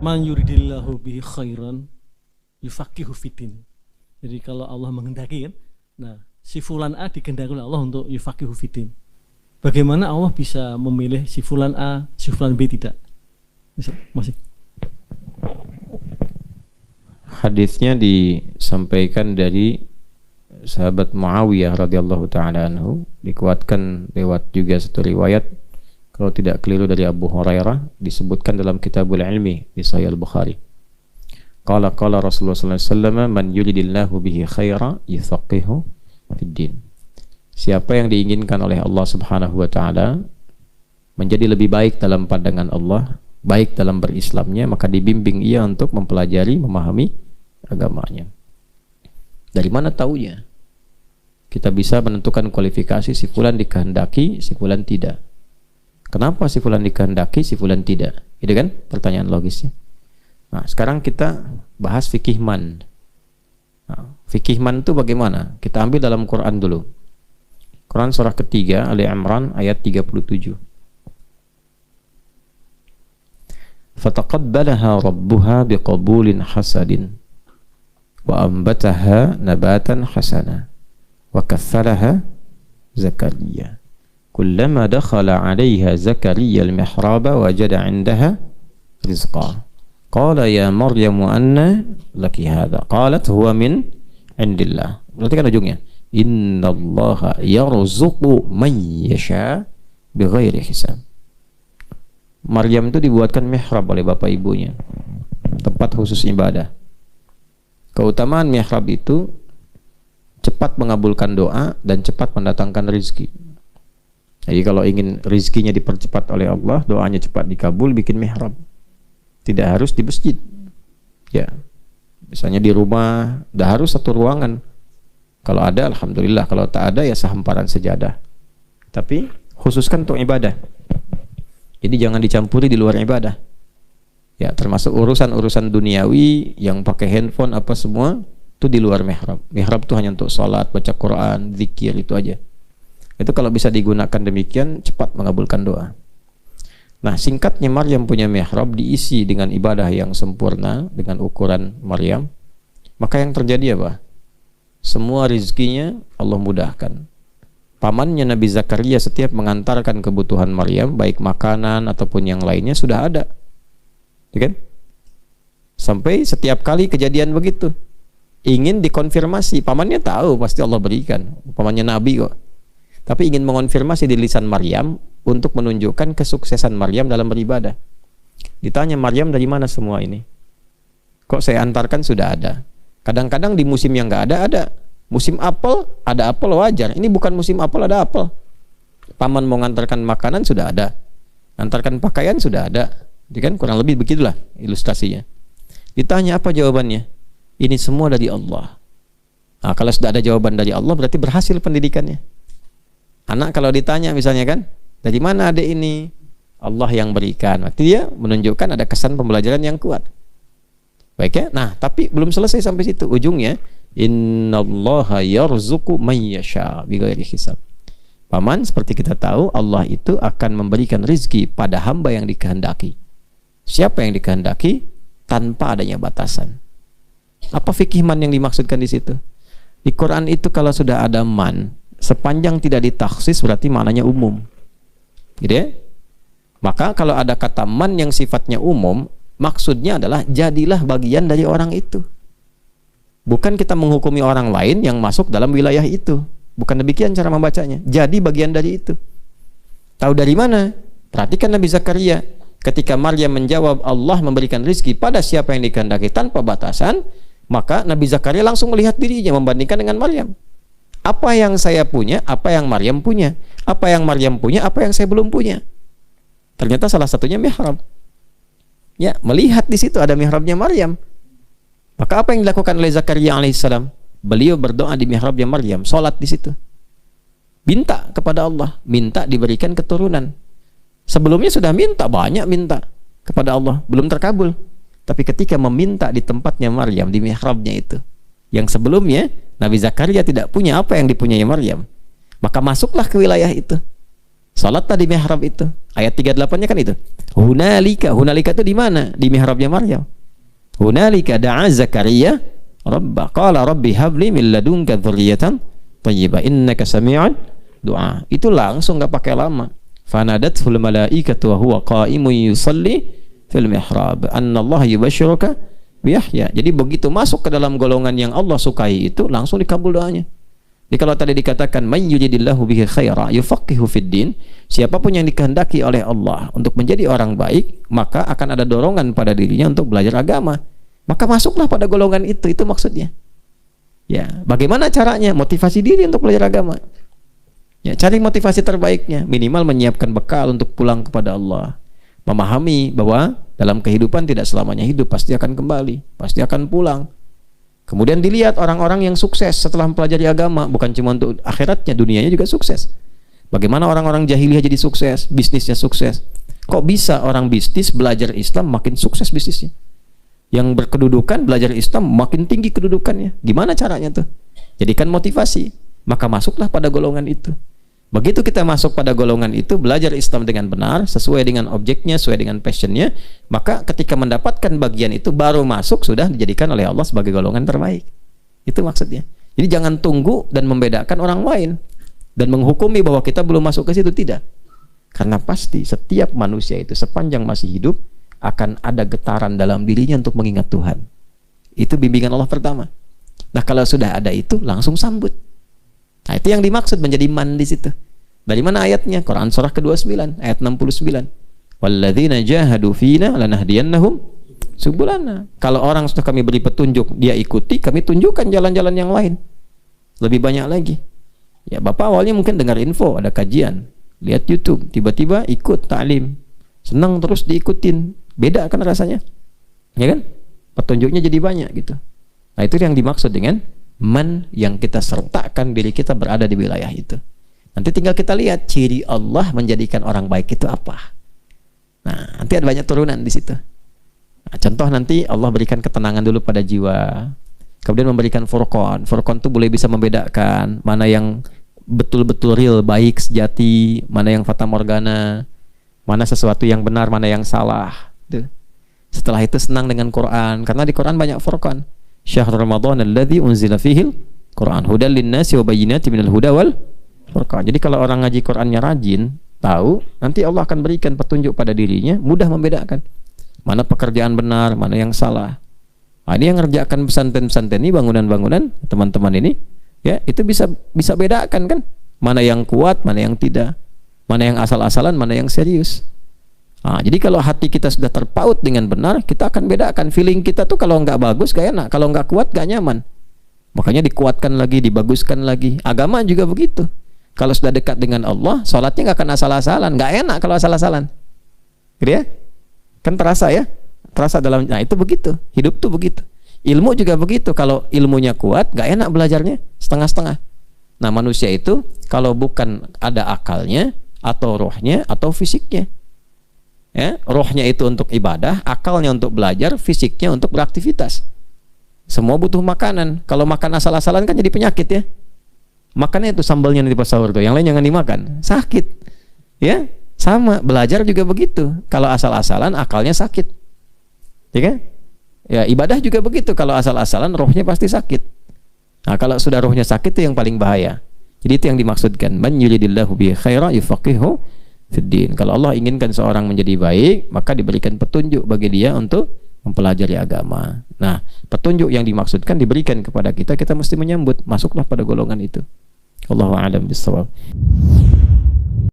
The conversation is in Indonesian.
Man yuridillahu bihi khairan yufaqihu fiddin. Jadi kalau Allah menghendaki kan, nah si fulan A dikehendaki oleh Allah untuk yufaqihu fiddin. Bagaimana Allah bisa memilih si fulan A, si fulan B tidak? Masih. Hadisnya disampaikan dari sahabat Muawiyah radhiyallahu taala anhu, dikuatkan lewat juga satu riwayat kalau tidak keliru dari Abu Hurairah, disebutkan dalam Kitabul Ilmi di Sahih Al-Bukhari. Qala Rasulullah sallallahu alaihi wasallam, man yuridillahu bihi khaira yufaqihu fiddin. Siapa yang diinginkan oleh Allah Subhanahu wa taala menjadi lebih baik dalam pandangan Allah, baik dalam berislamnya, maka dibimbing ia untuk mempelajari, memahami agamanya. Dari mana taunya? Kita bisa menentukan kualifikasi si fulan dikehendaki, si fulan tidak. Kenapa si fulan dikehendaki, si fulan tidak? Itu kan pertanyaan logisnya. Nah, sekarang kita bahas fikih man. Nah, fikih man itu bagaimana? Kita ambil dalam Quran dulu. Quran surah ketiga Ali Imran ayat 37. Fataqabbalaha rabbuha biqabulin hasadin wa ambataha nabatan hasana wa kaffalaha Zakaria. Kullama dakhala 'alayha Zakaria al-mihraba wajada 'indaha rizqa. Qala ya Maryam anna laki hadha? Qalat huwa min 'indillah. Berarti kan ujungnya innallaha yarzuqu man yasha bighairi hisab. Maryam itu dibuatkan mihrab oleh bapak ibunya, tempat khusus ibadah. Keutamaan mihrab itu cepat mengabulkan doa dan cepat mendatangkan rezeki. Jadi kalau ingin rezekinya dipercepat oleh Allah, doanya cepat dikabul, bikin mihrab. Tidak harus di masjid. Ya, misalnya di rumah, dah harus satu ruangan. Kalau ada, alhamdulillah. Kalau tak ada, ya sehamparan sejadah. Tapi khususkan untuk ibadah. Jadi jangan dicampuri di luar ibadah. Ya, termasuk urusan-urusan duniawi yang pakai handphone apa semua itu di luar mihrab. Mihrab itu hanya untuk sholat, baca Quran, zikir, itu aja. Itu kalau bisa digunakan demikian, cepat mengabulkan doa. Nah, singkatnya Maryam punya mihrab diisi dengan ibadah yang sempurna dengan ukuran Maryam. Maka yang terjadi apa? Semua rezekinya Allah mudahkan. Pamannya Nabi Zakaria setiap mengantarkan kebutuhan Maryam, baik makanan ataupun yang lainnya sudah ada. Ya kan? Sampai setiap kali kejadian begitu, ingin dikonfirmasi, pamannya tahu pasti Allah berikan, pamannya Nabi kok. Tapi ingin mengonfirmasi di lisan Maryam untuk menunjukkan kesuksesan Maryam dalam beribadah. Ditanya, Maryam dari mana semua ini? Kok saya antarkan sudah ada. Kadang-kadang di musim yang nggak ada. Musim apel, ada apel wajar. Ini bukan musim apel, ada apel. Paman mau ngantarkan makanan sudah ada. Antarkan pakaian sudah ada. Jadi kan kurang lebih begitulah ilustrasinya. Ditanya apa jawabannya? Ini semua dari Allah. Nah, kalau sudah ada jawaban dari Allah berarti berhasil pendidikannya. Anak kalau ditanya misalnya kan, dari mana adik ini? Allah yang berikan. Berarti dia menunjukkan ada kesan pembelajaran yang kuat. Baik ya? Nah, tapi belum selesai sampai situ. Ujungnya, innallaha yarzuqu man yasha bighairi hisab. Paman, seperti kita tahu, Allah itu akan memberikan rezeki pada hamba yang dikehendaki. Siapa yang dikehendaki? Tanpa adanya batasan. Apa fikih man yang dimaksudkan di situ? Di Quran itu kalau sudah ada man, sepanjang tidak ditaksis berarti maknanya umum. Gitu ya? Maka kalau ada kata man yang sifatnya umum, maksudnya adalah jadilah bagian dari orang itu. Bukan kita menghukumi orang lain yang masuk dalam wilayah itu. Bukan demikian cara membacanya. Jadi bagian dari itu. Tahu dari mana? Perhatikan Nabi Zakaria. Ketika Maryam menjawab Allah memberikan rezeki pada siapa yang dikehendaki tanpa batasan, maka Nabi Zakaria langsung melihat dirinya membandingkan dengan Maryam. Apa yang saya punya, apa yang Maryam punya. Apa yang Maryam punya, apa yang saya belum punya. Ternyata salah satunya mihrab. Ya, melihat di situ ada mihrabnya Maryam. Maka apa yang dilakukan oleh Zakaria alaihissalam? Beliau berdoa di mihrabnya Maryam, sholat di situ. Minta kepada Allah, minta diberikan keturunan. Sebelumnya sudah minta, banyak minta kepada Allah, belum terkabul. Tapi ketika meminta di tempatnya Maryam, di mihrabnya itu, yang sebelumnya Nabi Zakaria tidak punya apa yang dipunyai Maryam, maka masuklah ke wilayah itu. Salat tadi mihrab itu. Ayat 38-nya kan itu. Hunalika itu di mana? Di mihrabnya Maryam. Hunalika da'a Zakaria Rabbah. Qala rabbi habli min ladunka dzurriyyatan thayyibah innaka sami'un du'a. Itu langsung enggak pakai lama. Fanadatul malaikatu wa huwa qa'imun yusalli fil mihrab. Annallaha yubashshiruka bi Yahya. Jadi begitu masuk ke dalam golongan yang Allah sukai itu langsung dikabul doanya. Jadi kalau tadi dikatakan man yuridillahu bihi khaira yufaqihu fid din, siapapun yang dikehendaki oleh Allah untuk menjadi orang baik, maka akan ada dorongan pada dirinya untuk belajar agama. Maka masuklah pada golongan itu maksudnya. Ya, bagaimana caranya? Motivasi diri untuk belajar agama. Ya, cari motivasi terbaiknya, minimal menyiapkan bekal untuk pulang kepada Allah. Memahami bahwa dalam kehidupan tidak selamanya hidup, pasti akan kembali, pasti akan pulang. Kemudian dilihat orang-orang yang sukses setelah mempelajari agama, bukan cuma untuk akhiratnya, dunianya juga sukses. Bagaimana orang-orang jahiliyah jadi sukses, bisnisnya sukses. Kok bisa orang bisnis belajar Islam makin sukses bisnisnya? Yang berkedudukan belajar Islam makin tinggi kedudukannya. Gimana caranya tuh? Jadikan motivasi, maka masuklah pada golongan itu. Begitu kita masuk pada golongan itu, belajar Islam dengan benar, sesuai dengan objeknya, sesuai dengan passionnya, maka ketika mendapatkan bagian itu baru masuk, sudah dijadikan oleh Allah sebagai golongan terbaik. Itu maksudnya. Jadi jangan tunggu dan membedakan orang lain dan menghukumi bahwa kita belum masuk ke situ, tidak. Karena pasti setiap manusia itu sepanjang masih hidup akan ada getaran dalam dirinya untuk mengingat Tuhan. Itu bimbingan Allah pertama. Nah, kalau sudah ada itu, langsung sambut. Nah, itu yang dimaksud menjadi man di situ. Dari mana ayatnya? Quran surah ke-29 ayat 69. Walladzina jahadu fina lanahdiyannahum subulana. Kalau orang sudah kami beri petunjuk, dia ikuti, kami tunjukkan jalan-jalan yang lain. Lebih banyak lagi. Ya, Bapak awalnya mungkin dengar info, ada kajian, lihat YouTube, tiba-tiba ikut ta'lim. Senang terus diikutin. Beda kan rasanya? Ya kan? Petunjuknya jadi banyak gitu. Nah, itu yang dimaksud dengan man, yang kita sertakan diri kita berada di wilayah itu. Nanti tinggal kita lihat ciri Allah menjadikan orang baik itu apa. Nah, nanti ada banyak turunan di situ. Nah, contoh nanti Allah berikan ketenangan dulu pada jiwa. Kemudian memberikan furqan. Furqan itu boleh bisa membedakan mana yang betul-betul real, baik, sejati, mana yang fata morgana, mana sesuatu yang benar, mana yang salah. Tuh. Setelah itu senang dengan Quran, karena di Quran banyak furqan. Syahrul Ramadan alladzi unzila fihil Quran hudal linnasi wa bayyinatin minal huda wal furqan. Jadi kalau orang ngaji Qurannya rajin, tahu, nanti Allah akan berikan petunjuk pada dirinya, mudah membedakan mana pekerjaan benar, mana yang salah. Nah, ini yang ngerjakan pesantren-pesantren ini, bangunan-bangunan teman-teman ini, ya, itu bisa bedakan kan, mana yang kuat, mana yang tidak, mana yang asal-asalan, mana yang serius. Nah, jadi kalau hati kita sudah terpaut dengan benar, kita akan bedakan. Feeling kita tuh kalau nggak bagus gak enak, kalau nggak kuat gak nyaman. Makanya dikuatkan lagi, dibaguskan lagi. Agama juga begitu. Kalau sudah dekat dengan Allah, sholatnya nggak akan asal-asalan. Nggak enak kalau asal-asalan. Gitu ya? Kan terasa ya? Terasa dalam. Nah, itu begitu. Hidup tuh begitu. Ilmu juga begitu. Kalau ilmunya kuat, nggak enak belajarnya setengah-setengah. Nah, manusia itu kalau bukan ada akalnya, atau rohnya, atau fisiknya. Ya, rohnya itu untuk ibadah, akalnya untuk belajar, fisiknya untuk beraktivitas. Semua butuh makanan. Kalau makan asal-asalan kan jadi penyakit ya. Makannya itu sambalnya nanti pas sahur tuh, yang lain jangan dimakan, sakit. Ya, sama, belajar juga begitu. Kalau asal-asalan akalnya sakit. Ya kan? Ya, ibadah juga begitu. Kalau asal-asalan rohnya pasti sakit. Nah, kalau sudah rohnya sakit itu yang paling bahaya. Jadi itu yang dimaksudkan, man yuridillahu bihi khaira yufaqihu fiddin. Kalau Allah inginkan seorang menjadi baik, maka diberikan petunjuk bagi dia untuk mempelajari agama. Nah, petunjuk yang dimaksudkan diberikan kepada kita, kita mesti menyambut, masuklah pada golongan itu. Allahu a'lam bishawab.